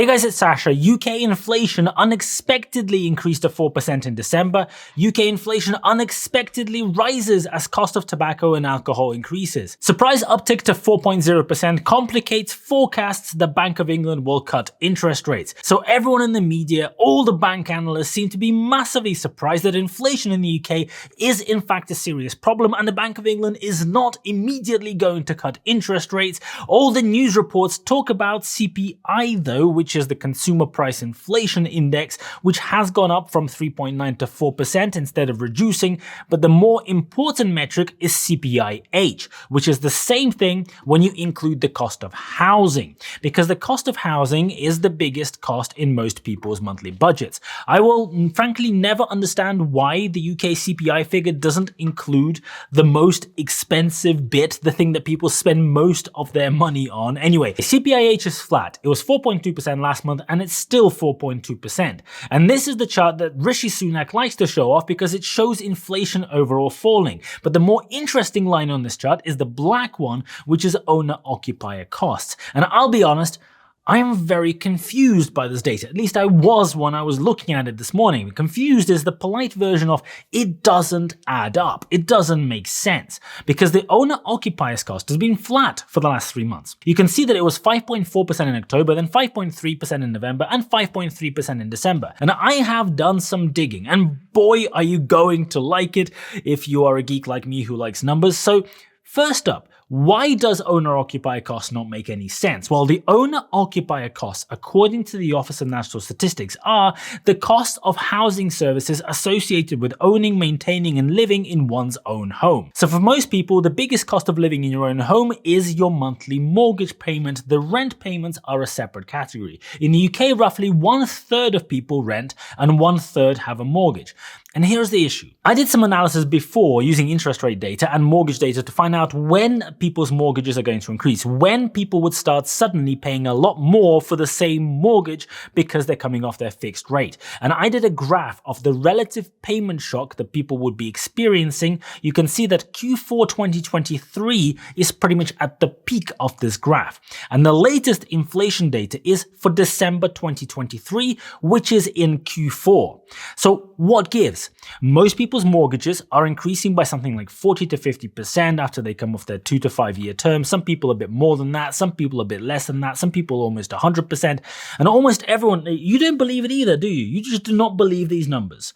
Hey guys, it's Sasha. UK inflation unexpectedly increased to 4% in December. UK inflation unexpectedly rises as cost of tobacco and alcohol increases. Surprise uptick to 4.0% complicates forecasts the Bank of England will cut interest rates. So everyone in the media, all the bank analysts seem to be massively surprised that inflation in the UK is in fact a serious problem and the Bank of England is not immediately going to cut interest rates. All the news reports talk about CPI though, which is the Consumer Price Inflation Index, which has gone up from 3.9 to 4% instead of reducing, but the more important metric is CPIH, which is the same thing when you include the cost of housing, because the cost of housing is the biggest cost in most people's monthly budgets. I will frankly never understand why the UK CPI figure doesn't include the most expensive bit, the thing that people spend most of their money on. Anyway, CPIH is flat. It was 4.2% last month and it's still 4.2%. And this is the chart that Rishi Sunak likes to show off because it shows inflation overall falling. But the more interesting line on this chart is the black one, which is Owner Occupier Costs. And I'll be honest, I am very confused by this data. At least I was when I was looking at it this morning. Confused is the polite version of it doesn't add up. It doesn't make sense because the owner occupiers cost has been flat for the last 3 months. You can see that it was 5.4% in October, then 5.3% in November, and 5.3% in December. And I have done some digging, and boy, are you going to like it if you are a geek like me who likes numbers. So first up, why does owner-occupier costs not make any sense? Well, the owner-occupier costs, according to the Office of National Statistics, are the cost of housing services associated with owning, maintaining, and living in one's own home. So for most people, the biggest cost of living in your own home is your monthly mortgage payment. The rent payments are a separate category. In the UK, roughly 1/3 of people rent and 1/3 have a mortgage. And here's the issue. I did some analysis before using interest rate data and mortgage data to find out when people's mortgages are going to increase, when people would start suddenly paying a lot more for the same mortgage because they're coming off their fixed rate. And I did a graph of the relative payment shock that people would be experiencing. You can see that Q4 2023 is pretty much at the peak of this graph. And the latest inflation data is for December 2023, which is in Q4. So what gives? Most people's mortgages are increasing by something like 40 to 50% after they come off their 2 to 5 year term. Some people a bit more than that, some people a bit less than that, some people almost 100%. And almost everyone, you don't believe it either, do you? You just do not believe these numbers.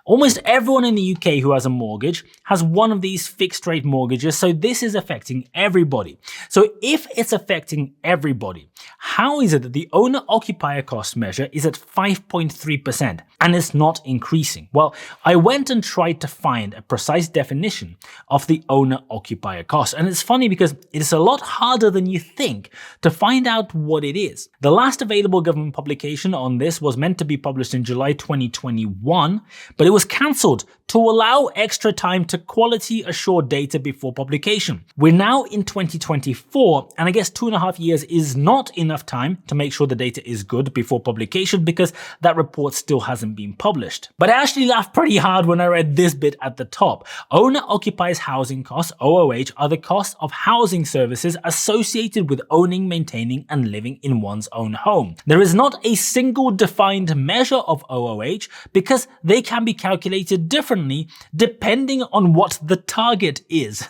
Almost everyone in the UK who has a mortgage has one of these fixed rate mortgages, so this is affecting everybody. So if it's affecting everybody, how is it that the owner occupier cost measure is at 5.3% and it's not increasing? Well, I went and tried to find a precise definition of the owner occupier cost, and it's funny because it is a lot harder than you think to find out what it is. The last available government publication on this was meant to be published in July 2021, but it was cancelled to allow extra time to quality assure data before publication. We're now in 2024, and I guess 2.5 years is not enough time to make sure the data is good before publication because that report still hasn't been published. But I actually laughed pretty hard when I read this bit at the top. Owner occupies housing costs, OOH, are the costs of housing services associated with owning, maintaining, and living in one's own home. There is not a single defined measure of OOH because they can be calculated differently depending on what the target is.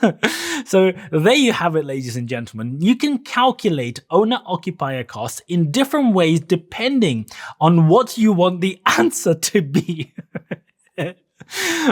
So there you have it, ladies and gentlemen. You can calculate owner-occupier costs in different ways depending on what you want the answer to be.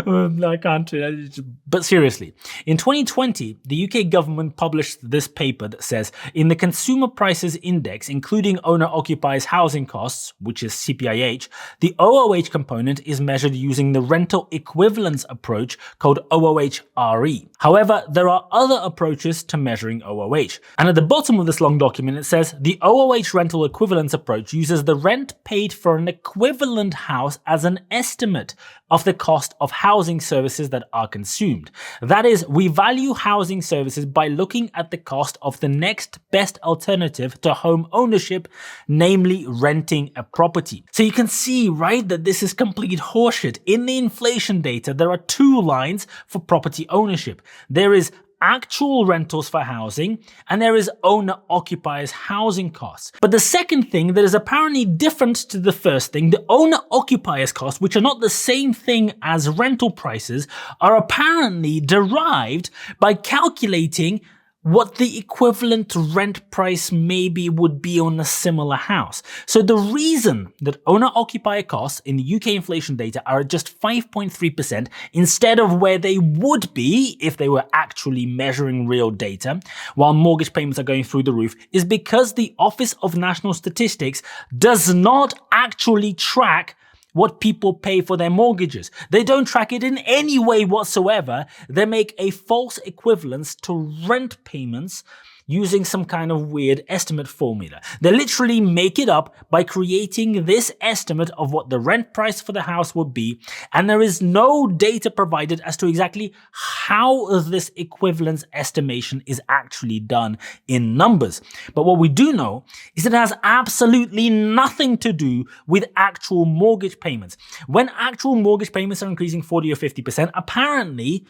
I can't do that. But seriously, in 2020, the UK government published this paper that says, in the Consumer Prices Index, including owner-occupiers housing costs, which is CPIH, the OOH component is measured using the rental equivalence approach called OOH-RE. However, there are other approaches to measuring OOH. And at the bottom of this long document, it says, the OOH rental equivalence approach uses the rent paid for an equivalent house as an estimate of the cost of housing services that are consumed. That is, we value housing services by looking at the cost of the next best alternative to home ownership, namely renting a property. So you can see, right, that this is complete horseshit. In the inflation data, there are two lines for property ownership. There is actual rentals for housing, and there is owner occupiers housing costs. But the second thing that is apparently different to the first thing, the owner occupiers costs, which are not the same thing as rental prices, are apparently derived by calculating what the equivalent rent price maybe would be on a similar house. So the reason that owner-occupier costs in the UK inflation data are at just 5.3% instead of where they would be if they were actually measuring real data, while mortgage payments are going through the roof, is because the Office of National Statistics does not actually track what people pay for their mortgages. They don't track it in any way whatsoever. They make a false equivalence to rent payments using some kind of weird estimate formula. They literally make it up by creating this estimate of what the rent price for the house would be, and there is no data provided as to exactly how this equivalence estimation is actually done in numbers. But what we do know is that it has absolutely nothing to do with actual mortgage payments. When actual mortgage payments are increasing 40 or 50%, apparently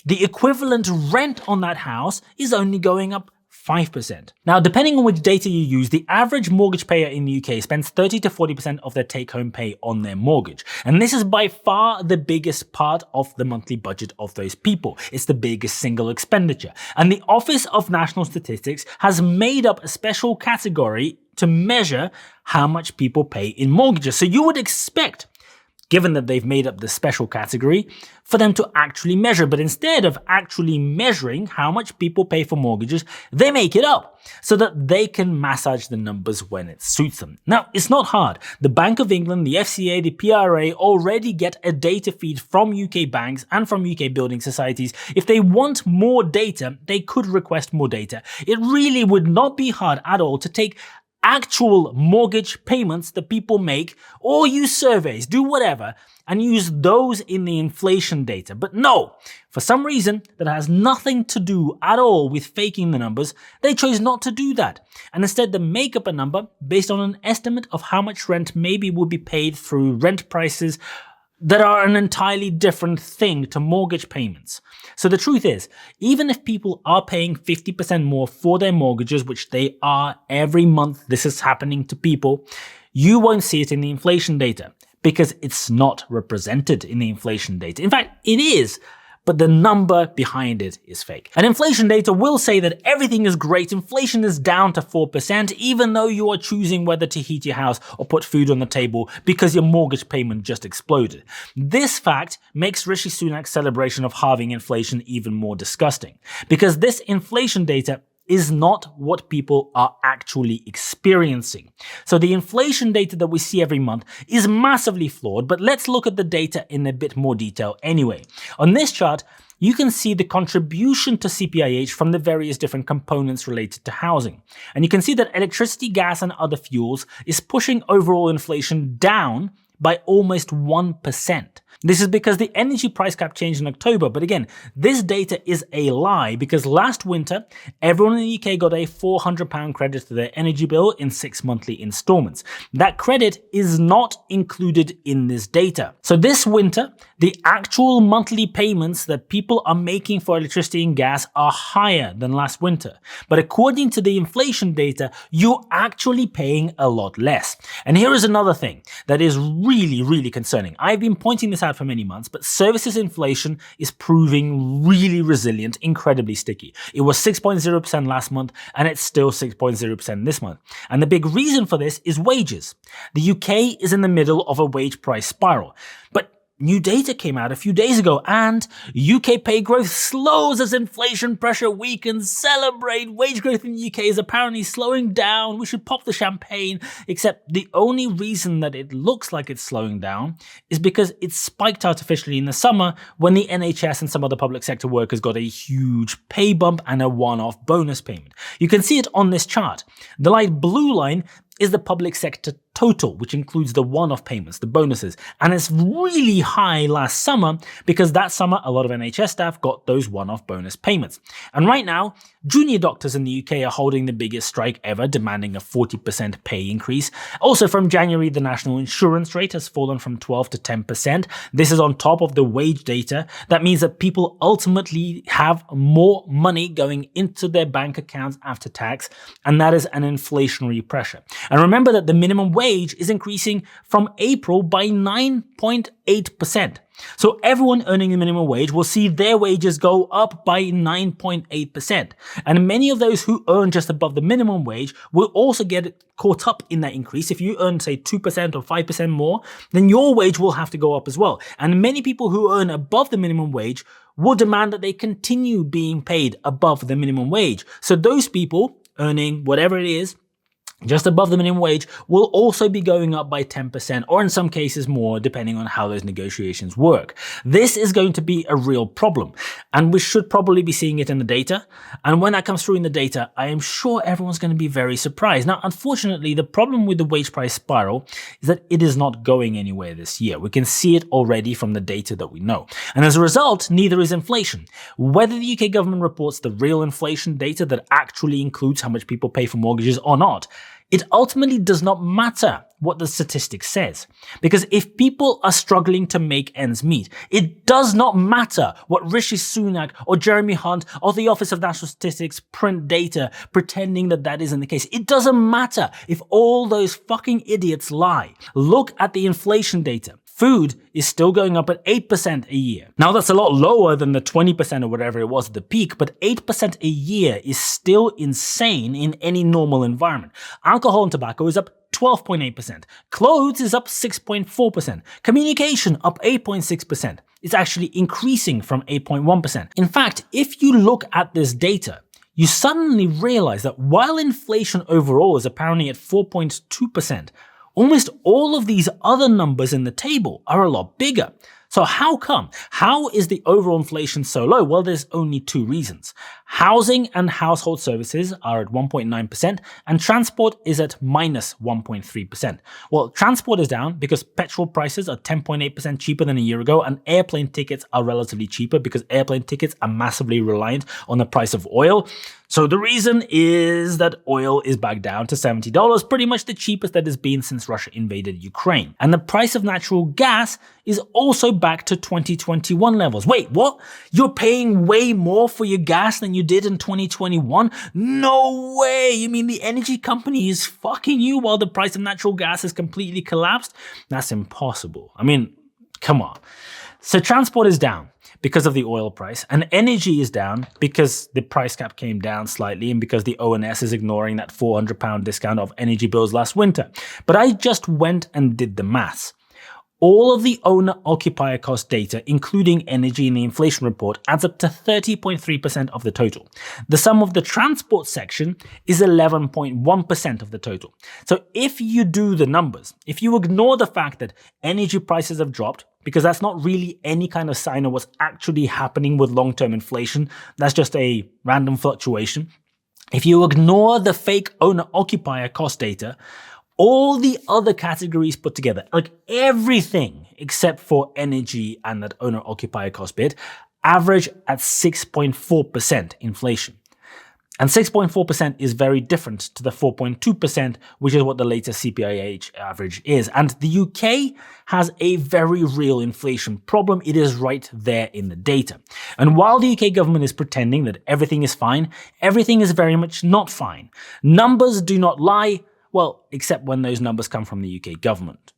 the equivalent rent on that house is only going up 5%. Now, depending on which data you use, the average mortgage payer in the UK spends 30 to 40% of their take-home pay on their mortgage. And this is by far the biggest part of the monthly budget of those people. It's the biggest single expenditure. And the Office of National Statistics has made up a special category to measure how much people pay in mortgages. So you would expect, given that they've made up this special category, for them to actually measure. But instead of actually measuring how much people pay for mortgages, they make it up so that they can massage the numbers when it suits them. Now, it's not hard. The Bank of England, the FCA, the PRA already get a data feed from UK banks and from UK building societies. If they want more data, they could request more data. It really would not be hard at all to take actual mortgage payments that people make, or use surveys, do whatever, and use those in the inflation data. But no, for some reason that has nothing to do at all with faking the numbers, they chose not to do that. And instead they make up a number based on an estimate of how much rent maybe will be paid through rent prices that are an entirely different thing to mortgage payments. So the truth is, even if people are paying 50% more for their mortgages, which they are every month, this is happening to people, you won't see it in the inflation data because it's not represented in the inflation data. In fact, it is, but the number behind it is fake. And inflation data will say that everything is great, inflation is down to 4%, even though you are choosing whether to heat your house or put food on the table because your mortgage payment just exploded. This fact makes Rishi Sunak's celebration of halving inflation even more disgusting, because this inflation data is not what people are actually experiencing. So the inflation data that we see every month is massively flawed, but let's look at the data in a bit more detail anyway. On this chart, you can see the contribution to CPIH from the various different components related to housing. And you can see that electricity, gas, and other fuels is pushing overall inflation down by almost 1%. This is because the energy price cap changed in October, but again, this data is a lie because last winter, everyone in the UK got a £400 credit to their energy bill in 6 monthly installments. That credit is not included in this data. So this winter, the actual monthly payments that people are making for electricity and gas are higher than last winter. But according to the inflation data, you're actually paying a lot less. And here is another thing that is really concerning. I've been pointing this out for many months, but services inflation is proving really resilient, incredibly sticky. It was 6.0% last month, and it's still 6.0% this month. And the big reason for this is wages. The UK is in the middle of a wage price spiral. But new data came out a few days ago, and UK pay growth slows as inflation pressure weakens. Celebrate! Wage growth in the UK is apparently slowing down. We should pop the champagne. Except the only reason that it looks like it's slowing down is because it spiked artificially in the summer when the NHS and some other public sector workers got a huge pay bump and a one-off bonus payment. You can see it on this chart. The light blue line is the public sector total, which includes the one-off payments, the bonuses. And it's really high last summer because that summer a lot of NHS staff got those one-off bonus payments. And right now, junior doctors in the UK are holding the biggest strike ever, demanding a 40% pay increase. Also from January, the national insurance rate has fallen from 12 to 10%. This is on top of the wage data. That means that people ultimately have more money going into their bank accounts after tax, and that is an inflationary pressure. And remember that the minimum wage is increasing from April by 9.8%. So everyone earning the minimum wage will see their wages go up by 9.8%. And many of those who earn just above the minimum wage will also get caught up in that increase. If you earn, say, 2% or 5% more, then your wage will have to go up as well. And many people who earn above the minimum wage will demand that they continue being paid above the minimum wage. So those people earning whatever it is, just above the minimum wage, will also be going up by 10%, or in some cases more, depending on how those negotiations work. This is going to be a real problem, and we should probably be seeing it in the data. And when that comes through in the data, I am sure everyone's going to be very surprised. Now, unfortunately, the problem with the wage price spiral is that it is not going anywhere this year. We can see it already from the data that we know. And as a result, neither is inflation. Whether the UK government reports the real inflation data that actually includes how much people pay for mortgages or not, it ultimately does not matter what the statistic says. Because if people are struggling to make ends meet, it does not matter what Rishi Sunak or Jeremy Hunt or the Office of National Statistics print data pretending that that isn't the case. It doesn't matter if all those fucking idiots lie. Look at the inflation data. Food is still going up at 8% a year. Now that's a lot lower than the 20% or whatever it was at the peak, but 8% a year is still insane in any normal environment. Alcohol and tobacco is up 12.8%. Clothes is up 6.4%. Communication up 8.6%. It's actually increasing from 8.1%. In fact, if you look at this data, you suddenly realize that while inflation overall is apparently at 4.2%, almost all of these other numbers in the table are a lot bigger. So how come? How is the overall inflation so low? Well, there's only two reasons. Housing and household services are at 1.9% and transport is at minus 1.3%. Well, transport is down because petrol prices are 10.8% cheaper than a year ago, and airplane tickets are relatively cheaper because airplane tickets are massively reliant on the price of oil. So the reason is that oil is back down to $70, pretty much the cheapest that it's been since Russia invaded Ukraine. And the price of natural gas is also back to 2021 levels. Wait, what? You're paying way more for your gas than you did in 2021? No way! You mean the energy company is fucking you while the price of natural gas has completely collapsed? That's impossible. I mean, come on. So transport is down because of the oil price, and energy is down because the price cap came down slightly and because the ONS is ignoring that £400 discount of energy bills last winter. But I just went and did the maths. All of the Owner Occupier Cost data, including energy in the inflation report, adds up to 30.3% of the total. The sum of the transport section is 11.1% of the total. So if you do the numbers, if you ignore the fact that energy prices have dropped, because that's not really any kind of sign of what's actually happening with long-term inflation, that's just a random fluctuation. If you ignore the fake owner-occupier cost data, all the other categories put together, like everything except for energy and that owner-occupier cost bit, average at 6.4% inflation. And 6.4% is very different to the 4.2%, which is what the latest CPIH average is. And the UK has a very real inflation problem. It is right there in the data. And while the UK government is pretending that everything is fine, everything is very much not fine. Numbers do not lie, well, except when those numbers come from the UK government.